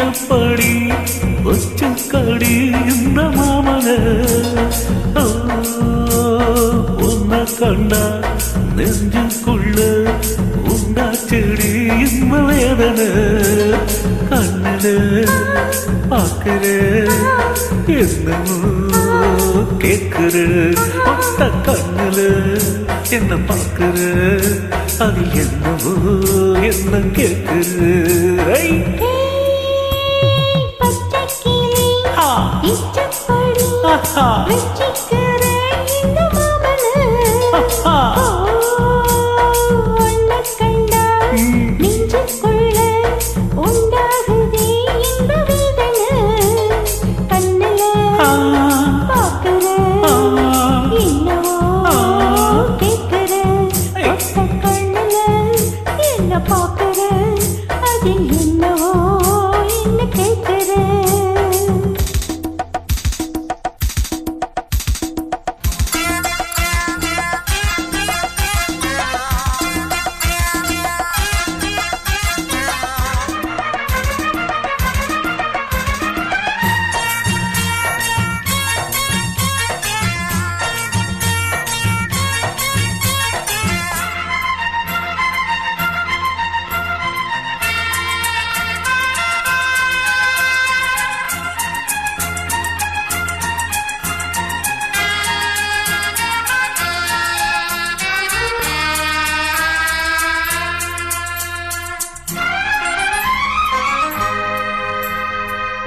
இச்சப்படி ஒச்சக்கடி இந்த மாமன உன்னை கண்டா நெஞ்சுக்குள்ள உண்டா செடி இந்த வேதனை கண்ணுல பார்க்கிற என்னமோ கேட்கிற ஒத்த கண்ணுல என்ன பார்க்கிற அது என்னவோ என்ன கேட்கிற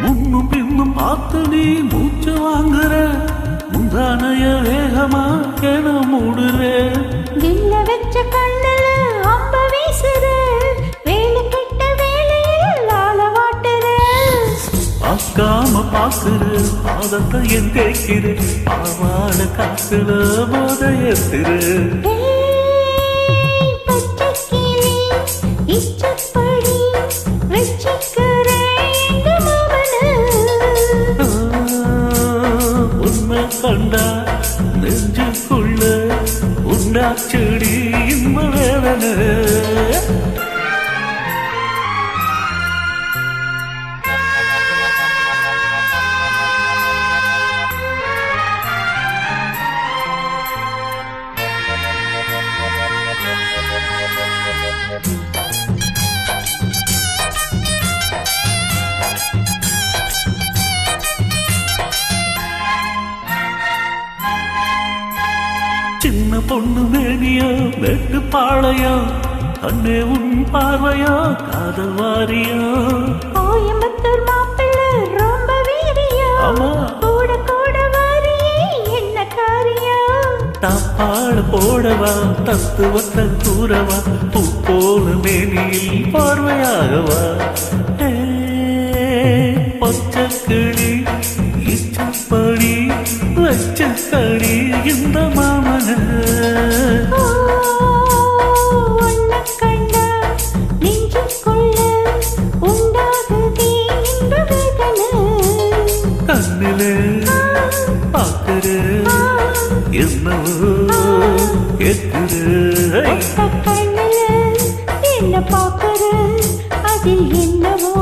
முன்னும் பின்னும் பார்த்து நீ மூச்சு வாங்குற முந்தானைய வேகமா என மூடுற கில்ல வச்ச கண்ணுல அம்ப வீசுற வேலை கெட்ட வேலையில் ஆள வாட்டுற பார்க்காம பாக்குற பாதத்தை என் தேய்க்கிற பாவாட காத்துல போதையத்திர கண்டா நெஞ்சுக்குள்ள உண்டா செடி இந்த வேதனை சின்ன பொண்ணு மேனியா வெட்டு பாளையா அண்ணே உன் பார்வையா காதல் வாரியா கோயம்புத்தூர் மாப்பிள்ளை ரொம்ப வீரியா கூட கூட வாரியே என்ன காரியா தாப்பாடு போடவா தத்துவத்தை கூறவா பூ போல மேனியில் பார்வையாகவா பச்சக்கிளி இச்சப்படி வச்சக்கடி இந்த மாமன கண்ட நெஞ்சுக்குள்ள உண்டாகுதே இந்த வேதனை கண்ணிலே பார்க்கிற என்னவோ கேட்கிற கண்ணில என்ன பார்க்கிற அதில் என்னவோ